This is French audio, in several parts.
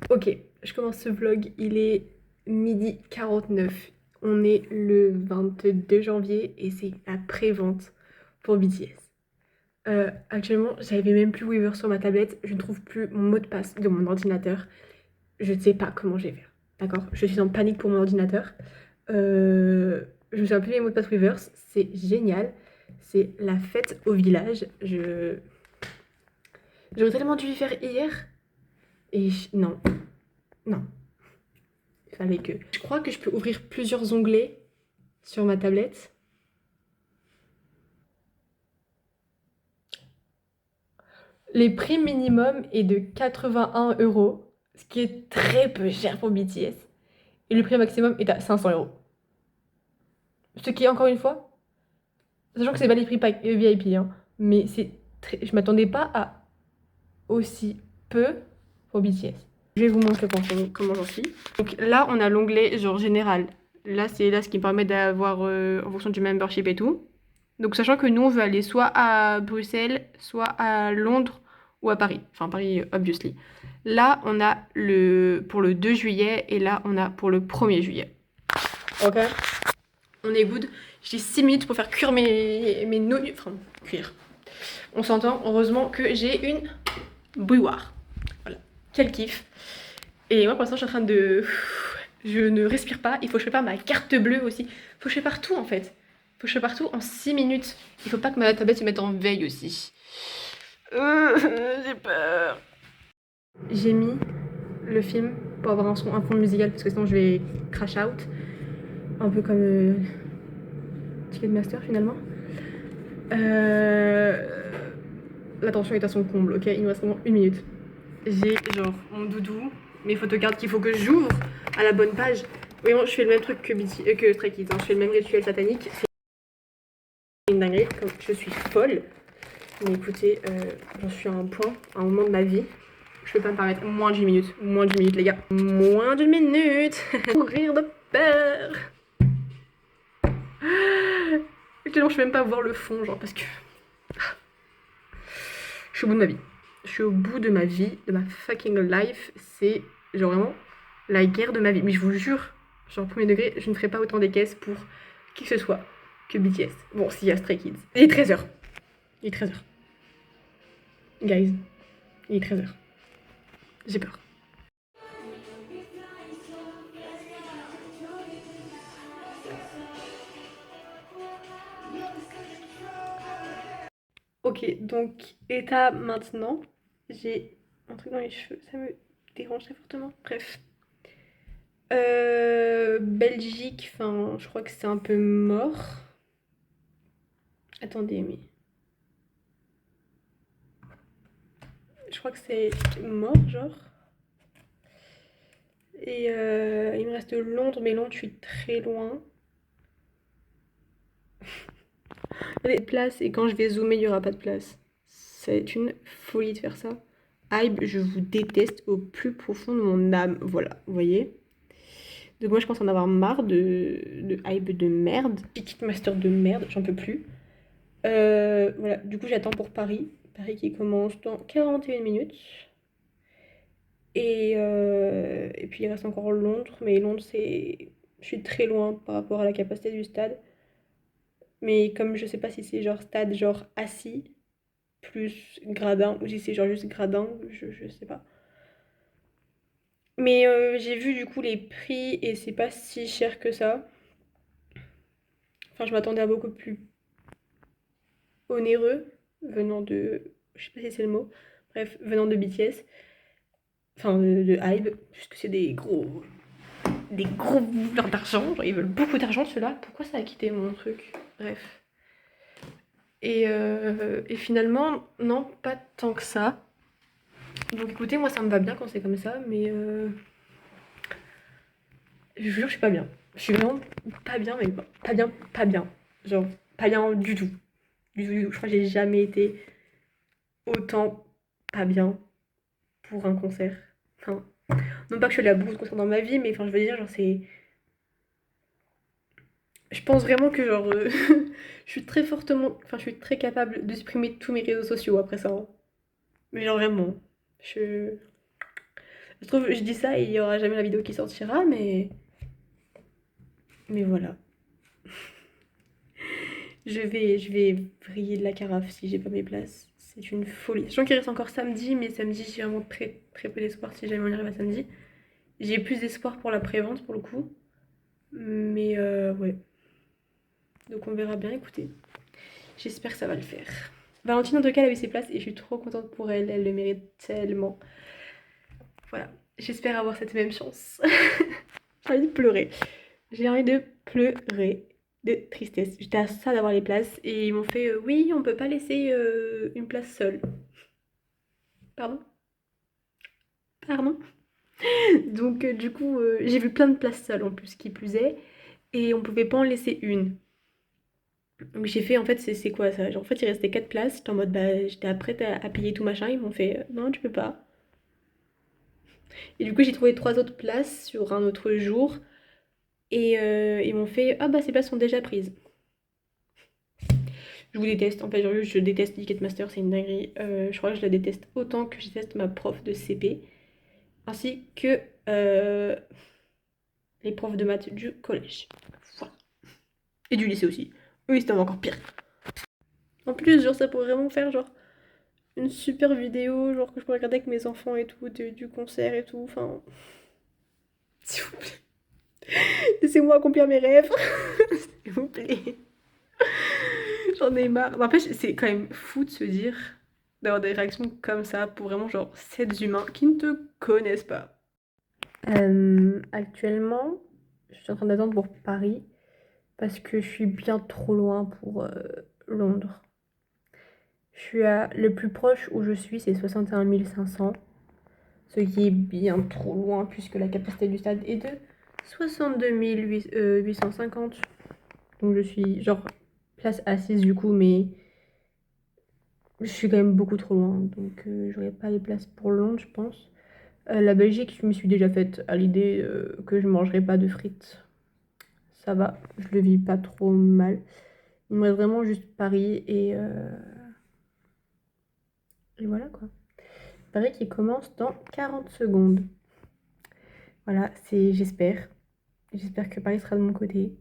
Ok, je commence ce vlog, il est midi 49. On est le 22 janvier et c'est la pré-vente pour BTS. Actuellement, j'avais même plus Weaver sur ma tablette, je ne trouve plus mon mot de passe de mon ordinateur. Je ne sais pas comment je vais faire. D'accord? Je suis en panique pour mon ordinateur. Je me souviens plus mes mots de passe Weavers, c'est génial. C'est la fête au village. J'aurais tellement dû y faire hier. Non, non. Il fallait que. Je crois que je peux ouvrir plusieurs onglets sur ma tablette. Les prix minimum est de 81 euros, ce qui est très peu cher pour BTS. Et le prix maximum est à 500 euros. Ce qui est encore une fois, sachant que c'est pas les prix VIP, hein, mais je m'attendais pas à aussi peu pour BTS. Je vais vous montrer comment j'en suis. Donc là, on a l'onglet genre général. Là, c'est là ce qui me permet d'avoir en fonction du membership et tout. Donc sachant que nous, on veut aller soit à Bruxelles, soit à Londres ou à Paris. Enfin, Paris, obviously. Là, on a pour le 2 juillet et là, on a pour le 1er juillet. Ok. On est good. J'ai 6 minutes pour faire cuire mes nouilles. Enfin, cuire. On s'entend. Heureusement que j'ai une bouilloire. Voilà. Quel kiff. Et moi, pour l'instant, je suis en train de... Je ne respire pas. Il faut que je prépare ma carte bleue aussi. Il faut que je prépare tout, en fait. Il faut que je prépare tout en 6 minutes. Il faut pas que ma tablette se mette en veille aussi. J'ai peur. J'ai mis le film pour avoir un fond musical parce que sinon je vais crash out. Un peu comme Ticketmaster finalement. La tension est à son comble, ok? Il me reste vraiment 1 minute. J'ai genre mon doudou, mes photocards qu'il faut que j'ouvre à la bonne page. Oui, je fais le même truc que Stray Kids, hein. Je fais le même rituel satanique. C'est une dinguerie, comme je suis folle. Mais écoutez, j'en suis à un point, à un moment de ma vie. Je peux pas me permettre moins d'une minute. Moins d'une minute, les gars. Moins d'une minute. Mourir de peur. Actuellement, je peux même pas voir le fond, genre, parce que je suis au bout de ma vie. Je suis au bout de ma vie, de ma fucking life. C'est genre vraiment la guerre de ma vie. Mais je vous jure, genre, premier degré, je ne ferai pas autant des caisses pour qui que ce soit que BTS. Bon, s'il y a Stray Kids. Il est 13h. Il est 13h. Guys, il est 13h. J'ai peur. Ok, donc état maintenant, j'ai un truc dans les cheveux, ça me dérange très fortement. Bref. Belgique, enfin, je crois que c'est un peu mort. Attendez, mais je crois que c'est mort, genre. Et il me reste Londres, mais Londres, je suis très loin. Il y a des places, et quand je vais zoomer, il n'y aura pas de place. C'est une folie de faire ça. Hybe, je vous déteste au plus profond de mon âme. Voilà, vous voyez. Donc moi, je pense en avoir marre de Hybe de merde. Ticketmaster de merde, j'en peux plus. Voilà, du coup, j'attends pour Paris. Paris qui commence dans 41 minutes. Et puis il reste encore Londres, mais Londres, c'est... Je suis très loin par rapport à la capacité du stade. Mais comme je sais pas si c'est genre stade genre assis, plus gradin, ou si c'est genre juste gradin, je sais pas. Mais j'ai vu du coup les prix et c'est pas si cher que ça. Enfin, je m'attendais à beaucoup plus onéreux venant de... Je sais pas si c'est le mot. Bref, venant de BTS. Enfin, de Hybe, puisque c'est des gros voleurs d'argent. Genre, ils veulent beaucoup d'argent, ceux-là. Pourquoi ça a quitté mon truc? Bref. Et finalement, non, pas tant que ça. Donc écoutez, moi ça me va bien quand c'est comme ça, mais je vous jure, je suis pas bien. Je suis vraiment pas bien, mais pas bien, pas bien. Genre, pas bien du tout. Du tout, du tout. Je crois que j'ai jamais été autant pas bien pour un concert. Enfin, non pas que je suis allée à beaucoup de concerts dans ma vie, mais enfin, je veux dire, genre, c'est. Je pense vraiment que, genre, je suis très fortement. Enfin, je suis très capable de supprimer tous mes réseaux sociaux après ça, hein. Mais genre, vraiment. Je. Je trouve, je dis ça et il y aura jamais la vidéo qui sortira, mais voilà. Je vais vriller de la carafe si j'ai pas mes places. C'est une folie. Sachant qu'il reste encore samedi, mais samedi, j'ai vraiment très très peu d'espoir si jamais on y arrive à samedi. J'ai plus d'espoir pour la prévente pour le coup. Mais ouais. Donc on verra bien, écoutez. J'espère que ça va le faire. Valentine, en tout cas, elle a eu ses places et je suis trop contente pour elle. Elle le mérite tellement. Voilà. J'espère avoir cette même chance. J'ai envie de pleurer. J'ai envie de pleurer de tristesse. J'étais à ça d'avoir les places et ils m'ont fait oui, on peut pas laisser une place seule. Pardon? Pardon? Donc du coup, j'ai vu plein de places seules en plus qui plus est et on pouvait pas en laisser une. Donc j'ai fait en fait c'est quoi ça? Genre, en fait il restait 4 places, j'étais en mode bah j'étais prête à payer tout machin, ils m'ont fait non tu peux pas. Et du coup j'ai trouvé 3 autres places sur un autre jour et ils m'ont fait ah bah ces places sont déjà prises. Je vous déteste, en fait je déteste Ticketmaster, c'est une dinguerie. Je crois que je la déteste autant que je déteste ma prof de CP, ainsi que les profs de maths du collège. Voilà. Et du lycée aussi. Oui, c'était encore pire. En plus, genre, ça pourrait vraiment faire genre une super vidéo, genre que je pourrais regarder avec mes enfants et tout, du concert et tout. Enfin, s'il vous plaît, laissez-moi accomplir mes rêves. S'il vous plaît. J'en ai marre. N'empêche, c'est quand même fou de se dire d'avoir des réactions comme ça pour vraiment genre 7 humains qui ne te connaissent pas. Actuellement, je suis en train d'attendre pour Paris parce que je suis bien trop loin pour Londres. Je suis à le plus proche où je suis, c'est 61 500, ce qui est bien trop loin puisque la capacité du stade est de 62 850. Donc je suis genre place assise du coup, mais je suis quand même beaucoup trop loin, donc j'aurai pas les places pour Londres, je pense. La Belgique, je me suis déjà faite à l'idée que je mangerai pas de frites. Ça va, je le vis pas trop mal. Il me reste vraiment juste Paris et voilà quoi. Paris qui commence dans 40 secondes. Voilà, c'est j'espère. J'espère que Paris sera de mon côté.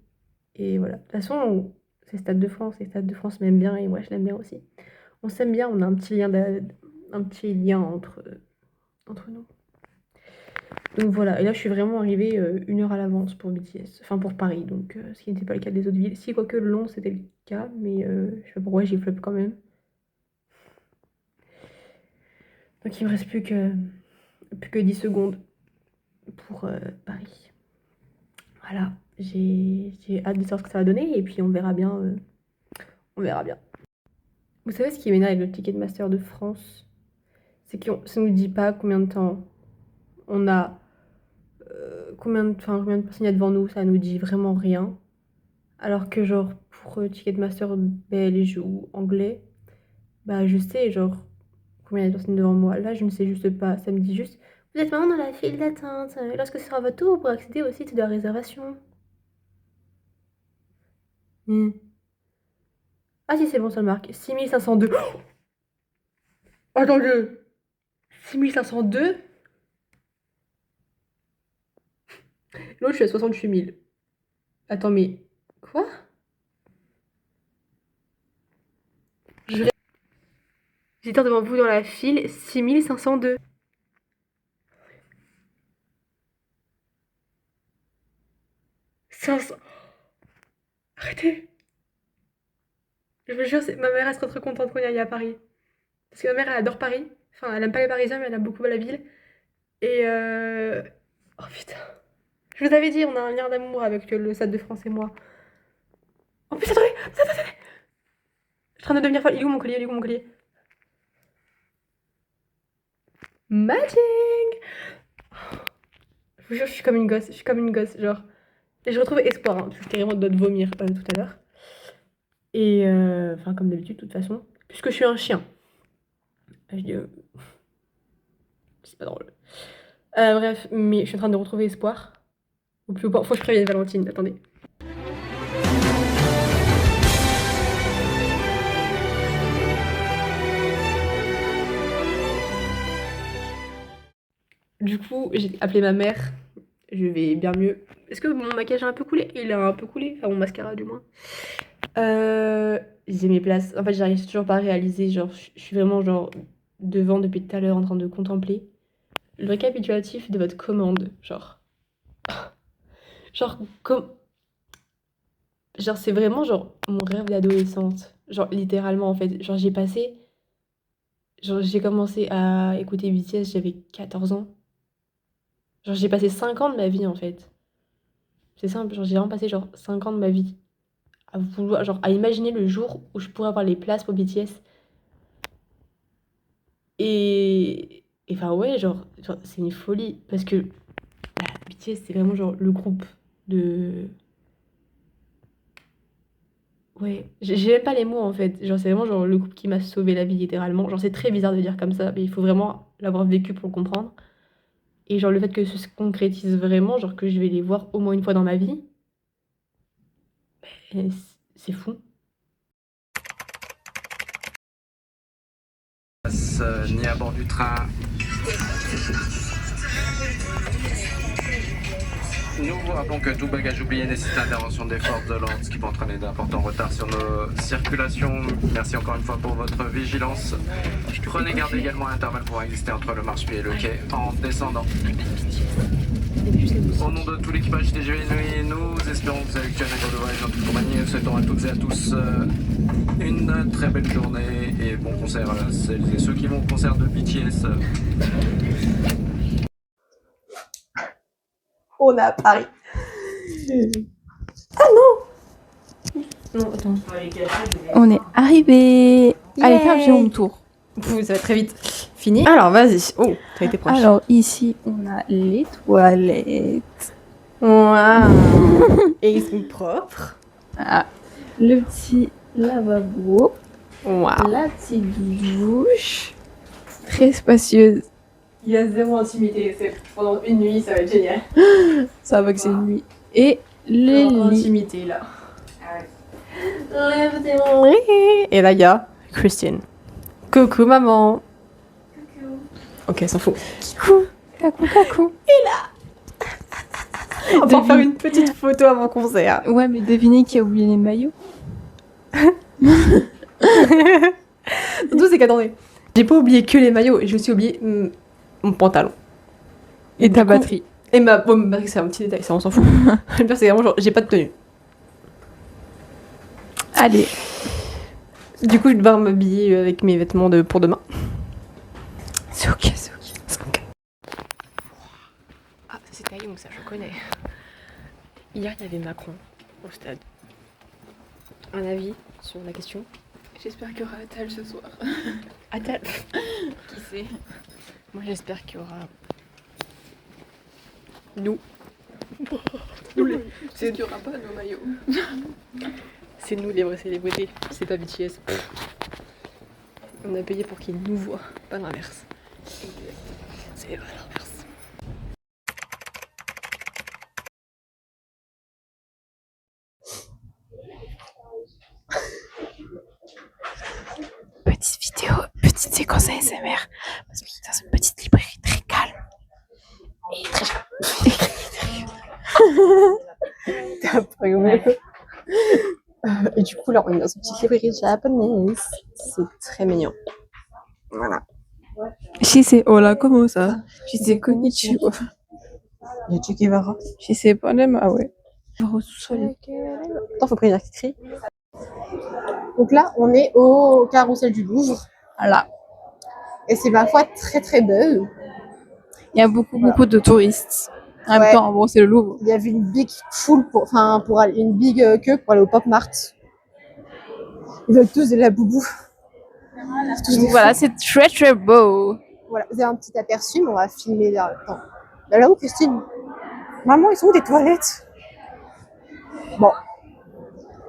Et voilà. De toute façon, c'est Stade de France. Et Stade de France m'aime bien et moi je l'aime bien aussi. On s'aime bien, on a un petit lien entre nous. Donc voilà, et là je suis vraiment arrivée 1 heure à l'avance pour BTS, enfin pour Paris, donc ce qui n'était pas le cas des autres villes. Si, quoique Londres c'était le cas, mais je sais pas pourquoi j'y flop quand même. Donc il me reste plus que 10 secondes pour Paris. Voilà, j'ai hâte de savoir ce que ça va donner et puis on verra bien. On verra bien. Vous savez ce qui m'énerve avec le Ticketmaster de France? C'est que ça nous dit pas combien de temps on a, combien de personnes il y a devant nous, ça nous dit vraiment rien. Alors que genre pour Ticketmaster belge ou anglais, bah je sais genre combien il y a de personnes devant moi. Là je ne sais juste pas, ça me dit juste vous êtes maintenant dans la file d'attente. Lorsque ce sera votre tour pour accéder au site de la réservation. Hmm. Ah si c'est bon ça le marque. 6502. Oh, attendez. 6502. L'autre je suis à 68 000. Attends mais quoi? J'étais devant vous dans la file 6502. 500. Arrêtez. Je vous jure, ma mère elle sera trop contente qu'on y aille à Paris. Parce que ma mère elle adore Paris. Enfin, elle aime pas les Parisiens, mais elle aime beaucoup la ville. Et oh putain. Je vous avais dit, on a un lien d'amour avec le Stade de France et moi. En plus, attendez, attendez. Je suis en train de devenir folle. Il est où mon collier? Il est où mon collier? Matching. Je vous jure, je suis comme une gosse. Je suis comme une gosse, genre. Et je retrouve espoir, hein, parce que j'étais vraiment de vomir tout à l'heure. Et enfin, comme d'habitude, de toute façon. Puisque je suis un chien. Je dis, c'est pas drôle. Bref, mais je suis en train de retrouver espoir. Au plus haut point. Faut que je prévienne Valentine. Attendez. Du coup, j'ai appelé ma mère. Je vais bien mieux. Est-ce que mon maquillage a un peu coulé? Il a un peu coulé, enfin mon mascara du moins. J'ai mes places. En fait, j'arrive toujours pas à réaliser. Genre, je suis vraiment genre devant depuis tout à l'heure en train de contempler le récapitulatif de votre commande. Genre, genre c'est vraiment genre mon rêve d'adolescente. Genre littéralement en fait. Genre j'ai commencé à écouter BTS, j'avais 14 ans. Genre j'ai passé 5 ans de ma vie en fait. C'est simple, genre j'ai vraiment passé genre 5 ans de ma vie à vouloir, genre à imaginer le jour où je pourrais avoir les places pour BTS. Et enfin ouais, genre c'est une folie parce que BTS c'est vraiment genre le groupe de... Ouais, j'ai même pas les mots en fait. Genre c'est vraiment genre le groupe qui m'a sauvé la vie littéralement. Genre c'est très bizarre de dire comme ça, mais il faut vraiment l'avoir vécu pour le comprendre. Et genre le fait que ce se concrétise vraiment, genre que je vais les voir au moins une fois dans ma vie, c'est fou. Ni à bord du train. Nous vous rappelons que tout bagage oublié nécessite l'intervention des forces de l'ordre, ce qui peut entraîner d'importants retards sur nos circulations. Merci encore une fois pour votre vigilance. Prenez garde également à l'intervalle pour exister entre le marche-pied et le quai en descendant. Au nom de tout l'équipage TGV Nuit, nous espérons que vous avez eu un agréable voyage en toute compagnie. Nous souhaitons à toutes et à tous une très belle journée et bon concert à celles et ceux qui vont au concert de BTS. On est à Paris. Non, attends. On est arrivé. Allez, fais un petit home tour. Ça va très vite. Fini. Alors, vas-y. Oh, t'as été proche. Alors, ici, on a les toilettes. Waouh. Et ils sont propres. Ah, le petit lavabo. Waouh. La petite douche. Très spacieuse. Il y a zéro intimité. C'est pendant une nuit, ça va être génial. Ça va que c'est une nuit. Et les lits. Intimité, là. Et là, il y a Christine. Coucou, maman. Coucou. Ok, s'en fout. Coucou. Coucou. On va faire une petite photo avant concert. Ouais, mais devinez qui a oublié les maillots. Surtout, c'est qu'attendez. J'ai pas oublié que les maillots, j'ai aussi oublié mon pantalon. Et ta batterie. Et ma batterie, c'est un petit détail, ça on s'en fout. Le pire, c'est vraiment genre, j'ai pas de tenue. Allez. Du coup, je vais devoir m'habiller avec mes vêtements pour demain. C'est ok. Ah, c'est Taeyong, ça, je connais. Hier, il y avait Macron au stade. Un avis sur la question? J'espère qu'il y aura Attal ce soir. Attal. Qui sait? Moi, j'espère qu'il y aura... Nous. C'est qu'il n'y aura pas nos maillots. C'est nous les vraies célébrités, c'est pas BTS. On a payé pour qu'ils nous voient, pas l'inverse. C'est pas l'inverse. Petite vidéo, petite séquence ASMR. Parce que c'est dans une petite librairie très calme. Et très Et du coup, là, on est dans une petite librairie japonaise. C'est très mignon. Voilà. Shise, hola, comment ça? Shise, konnichiwa. Yachi Guevara. Shise, panema, ouais. Attends, faut prévenir qui crie. Donc là, on est au carrousel du Louvre. Voilà. Et c'est ma foi très très belle. Il y a beaucoup de touristes. En même temps, bon, c'est le Louvre. Il y avait une big foule pour aller, une big queue pour aller au Pop Mart. Ils veulent tous de la boubou. Donc voilà, c'est très beau. Voilà, vous avez un petit aperçu, mais on va filmer là. Attends. Là où, Christine? Maman, ils sont où tes toilettes? Bon.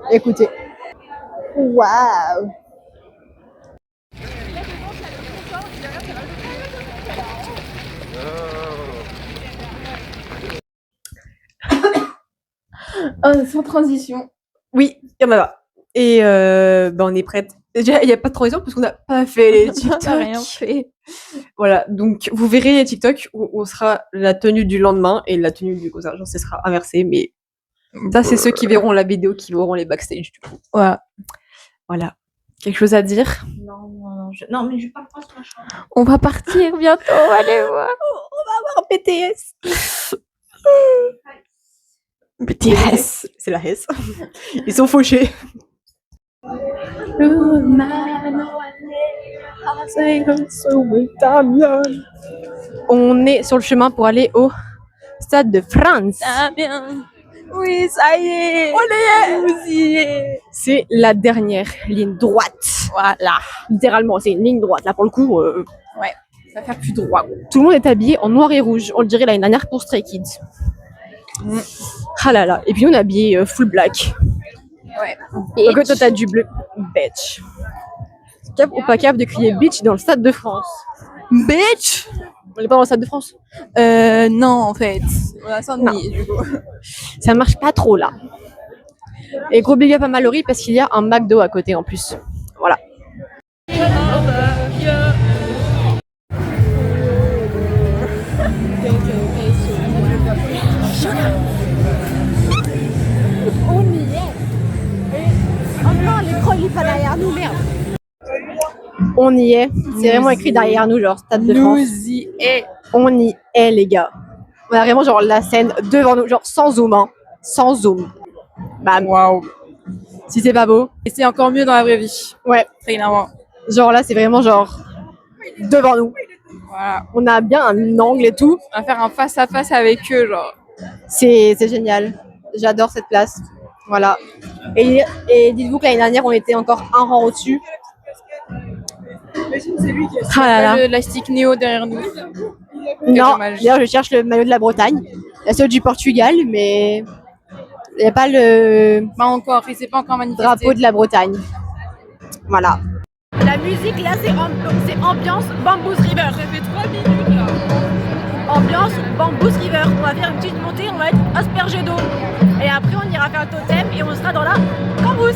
Écoutez. Waouh! Sans transition. Oui, il y en a là. Et on est prête Déjà, il n'y a pas de transition parce qu'on n'a pas fait les On TikTok. n'a rien fait. Voilà, donc vous verrez les TikTok où on sera la tenue du lendemain et la tenue du concert. Genre, ce sera inversé, mais ça, c'est ceux qui verront la vidéo qui verront les backstage du coup. Voilà. Voilà. Quelque chose à dire? Non, mais je parle pas sur la chambre. On va partir bientôt, allez voir. Oh, BTS. BTS. C'est la Hesse. Ils sont fauchés. On est sur le chemin pour aller au Stade de France. Ah bien. Oui, ça y est. Vous y êtes. C'est la dernière ligne droite. Voilà. Littéralement, c'est une ligne droite. Là, pour le coup, Ouais. Ça va faire plus droit. tout le monde est habillé en noir et rouge. On le dirait l'année dernière pour Stray Kids. Ah là là. Et puis on est habillé full black. Ouais. Donc toi, t'as du bleu. Bitch. Cap ou pas cap de crier bitch dans le Stade de France? Bitch. On est pas dans le Stade de France? Non, en fait. On a Saint-Denis, du coup. Ça marche pas trop là. Et gros big up à Mallory parce qu'il y a un McDo à côté en plus. Voilà. On y est. C'est vraiment écrit derrière nous, genre Stade de France. y est. On y est, les gars. On a vraiment genre la scène devant nous, genre sans zoom, hein. Sans zoom. Bam. Waouh. Si c'est pas beau. Et c'est encore mieux dans la vraie vie. Ouais. Très clairement. Genre là, c'est vraiment genre devant nous. Voilà. On a bien un angle et tout. On va faire un face-à-face avec eux, genre. C'est génial. J'adore cette place. Voilà. Et dites-vous que l'année dernière, on était encore un rang au-dessus. Ah là là. Le Elastic Neo derrière nous. Non, dommage. d'ailleurs, je cherche le maillot de la Bretagne. Il y a celui du Portugal, mais il n'y a pas le Pas encore, il s'est pas encore manifesté. drapeau de la Bretagne. Voilà. La musique là, c'est ambiance Bamboo River. Ça fait 3 minutes là. Ambiance Bamboo River. On va faire une petite montée, on va être aspergé d'eau. Et après, on ira faire un totem et on sera dans la cambrousse.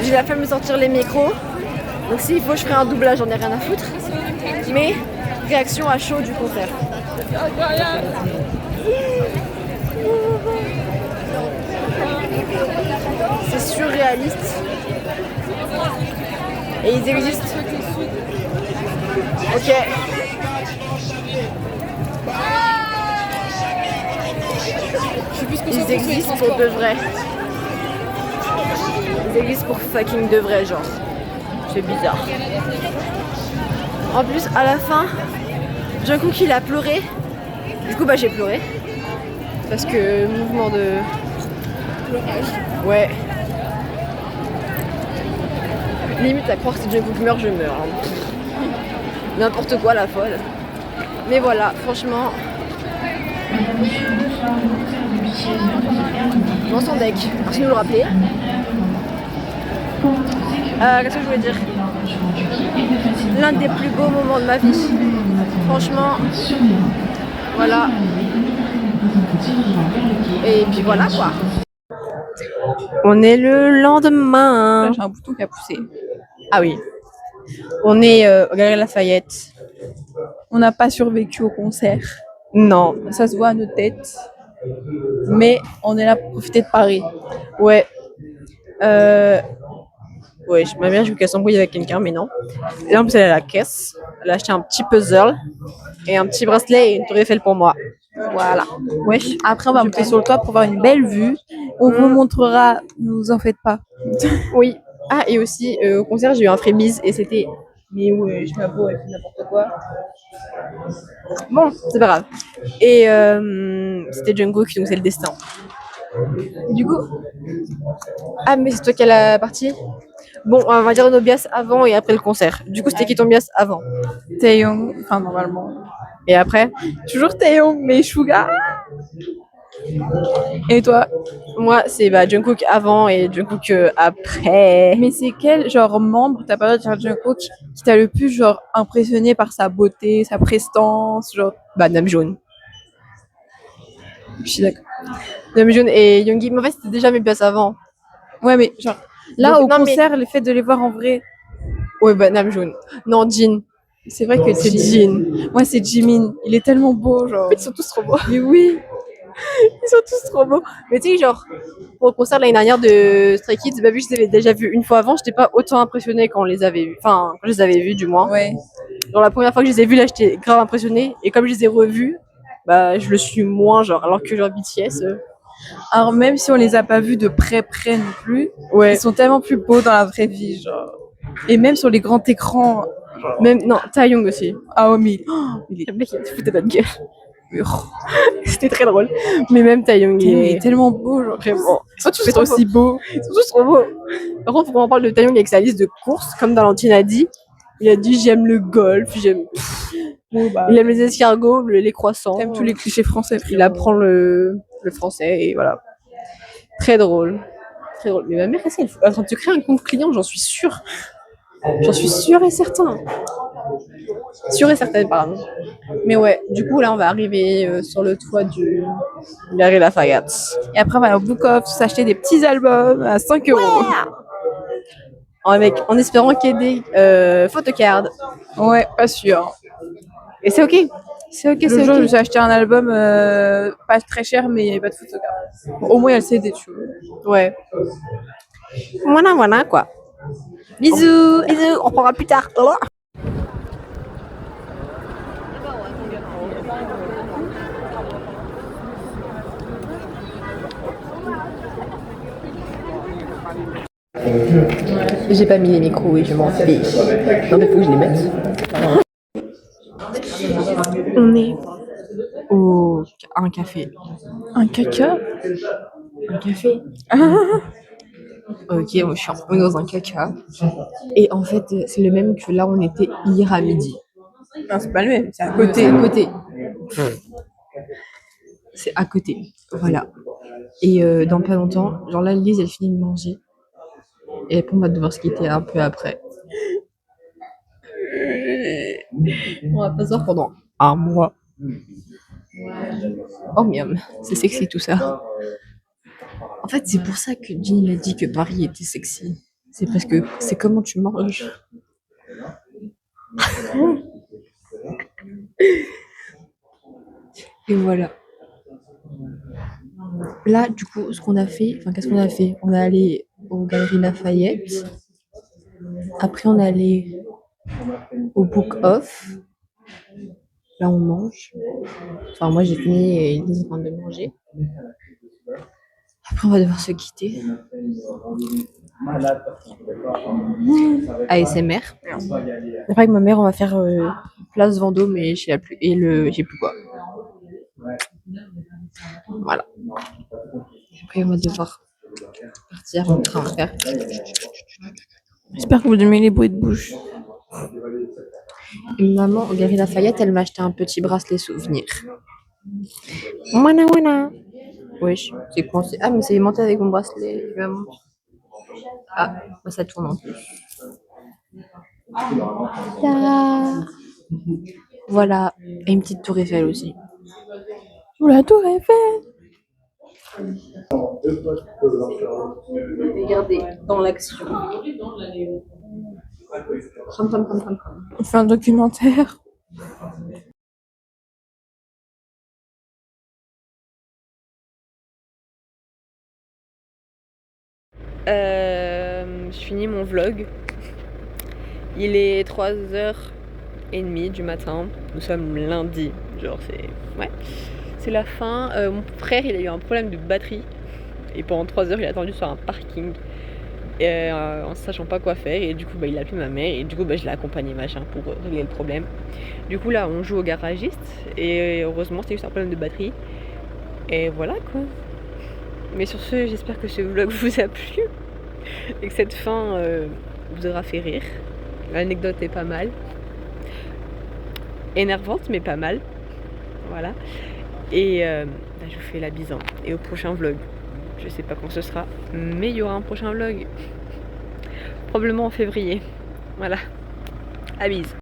J'ai la flemme de sortir les micros. Donc s'il faut, je ferai un doublage, j'en ai rien à foutre. Mais réaction à chaud du concert. C'est surréaliste. Et ils existent. Ok. Ils existent pour de vrai. Ils existent pour fucking de vrai, genre. C'est bizarre. En plus, à la fin, Jungkook il a pleuré Du coup, bah, j'ai pleuré. Parce que mouvement de... Ouais. Limite à croire que si Jungkook meurt, je meurs. Hein. N'importe quoi, la folle. Mais voilà, franchement... Dans son deck. Merci de nous le rappeler. Qu'est-ce que je voulais dire? L'un des plus beaux moments de ma vie. Franchement, voilà. Et puis voilà quoi. On est le lendemain. J'ai un bouton qui a poussé. Ah oui. On est au Galerie Lafayette. On n'a pas survécu au concert. Non. Ça se voit à nos têtes. Mais on est là pour profiter de Paris. Ouais. Ouais, ma mère, je veux qu'elle s'embrouille avec quelqu'un, mais non. Et là, en plus, elle est à la caisse. Elle a acheté un petit puzzle et un petit bracelet et une tour Eiffel pour moi. Voilà. Wesh. Après, on va monter sur le toit pour voir une belle vue. On vous montrera, ne vous en faites pas. Oui. Ah, et aussi, au concert, j'ai eu un frémise et c'était... Mais ouais, je m'avoue, elle fait n'importe quoi. Bon, c'est pas grave. Et c'était Jungkook, donc c'est le destin. Du coup... Ah, mais c'est toi qui as la partie? Bon, on va dire nos bias avant et après le concert. Du coup, c'était qui ton bias avant? Taeyong, enfin normalement. Et après? Toujours Taeyong, mais Suga. Et toi? Moi, c'est Jungkook avant et Jungkook après. Mais c'est quel genre membre t'as pas de dire Jungkook qui t'a le plus genre impressionné par sa beauté, sa prestance, genre? Namjoon. Je suis d'accord. Namjoon et Yoongi. Mais en fait, c'était déjà mes bias avant. Ouais, mais genre là Donc, au non, concert, le fait de les voir en vrai. Ouais, Namjoon. Non, Jin. C'est vrai que C'est Jin. Jin. Moi, c'est Jimin. Il est tellement beau, genre. En fait, ils sont tous trop beaux. Mais oui. Ils sont tous trop beaux. Mais tu sais, genre, pour le concert de l'année dernière de Stray Kids, vu que je les avais déjà vus une fois avant, j'étais pas autant impressionnée quand on les avait vus. Enfin, quand je les avais vus, du moins. Ouais. Genre, la première fois que je les ai vus, là, j'étais grave impressionnée. Et comme je les ai revus, je le suis moins, genre, alors que genre BTS. Alors même si on les a pas vus de près non plus, Ouais. ils sont tellement plus beaux dans la vraie vie, genre. Et même sur les grands écrans. Même, non, Taeyong aussi. Ah ouais, mais il Le mec, il se foutait de notre gueule. est, C'était très drôle. Mais même Taeyong, il est tellement beau, genre. vraiment. Ils sont tous C'est trop aussi beau. Ils sont tous trop beaux. Par contre, faut qu'on en parle de Taeyong avec sa liste de courses, comme Valentine a dit. Il a dit j'aime le golf, j'aime. Bon, bah, Il aime les escargots, les croissants. t'aimes tous les clichés français. Il apprend le français et voilà. Très drôle. Très drôle. Mais ma mère, elle est en train de te créer un compte client, j'en suis sûre. J'en suis sûre et certain. Sûre et certaine, pardon. Mais ouais, du coup, là, on va arriver sur le toit du Galerie Lafayette. Et après, on va aller au Book Off s'acheter des petits albums à 5 €. En espérant qu'il y ait des photocards. Ouais, pas sûr. Et c'est ok. C'est ok, Le c'est jour, je me ok. suis acheté un album pas très cher, mais il n'y avait pas de photographe. Bon, au moins, il y a le CD, tu vois. Ouais. Voilà, quoi. Bisous. Bisous, on reprendra plus tard. Au revoir. J'ai pas mis les micros et je m'en fiche. Non mais faut que je les mette. On est au un café. Un caca. Un café. Ok, moi on est dans un caca. Et en fait, c'est le même que là où on était hier à midi. Non, c'est pas le même, c'est à C'est côté. à côté. C'est à côté. Voilà. Et dans pas longtemps, genre là, Lise, elle finit de manger. Et après, on va devoir se quitter un peu après. On va pas se voir pendant un mois. Oh miam, c'est sexy tout ça. En fait, c'est pour ça que Jean a dit que Paris était sexy. C'est parce que c'est comment tu manges. Et voilà. Là, du coup, ce qu'on a fait, enfin, qu'est-ce qu'on a fait? On est allé aux Galeries Lafayette. Après, on est allé au Book Off. Là, on mange. Enfin, moi, j'ai fini et ils sont en train de manger. Après, on va devoir se quitter. ASMR. Après, avec ma mère, on va faire place Vendôme et j'ai plus quoi. Voilà. Après, on va devoir partir, mon train à faire. J'espère que vous aimez les bruits de bouche. Et maman, au Galeries Lafayette, elle m'a acheté un petit bracelet souvenir. Voilà, voilà. Wesh, c'est coincé. Ah, mais c'est aimanté avec mon bracelet. Maman. Ah, bah, ça tourne en plus. Là. Voilà. Et une petite tour Eiffel aussi. Sous la tour Eiffel. Regardez, dans l'action. On fait un documentaire. Je finis mon vlog. Il est 3h30 du matin. Nous sommes lundi. Genre, c'est la fin. Mon frère, il a eu un problème de batterie. Et pendant 3 heures, il a attendu sur un parking. En sachant pas quoi faire. Et du coup, il a appelé ma mère. Et du coup, je l'ai accompagné machin pour régler le problème. Du coup, là, on joue au garagiste. Et heureusement, c'est juste un problème de batterie. Et voilà quoi. Mais sur ce, j'espère que ce vlog vous a plu. Et que cette fin vous aura fait rire. L'anecdote est pas mal. Énervante, mais pas mal. Voilà. Et je vous fais la bise. Et au prochain vlog. Je sais pas quand ce sera, mais il y aura un prochain vlog. Probablement en février. Voilà. À bise.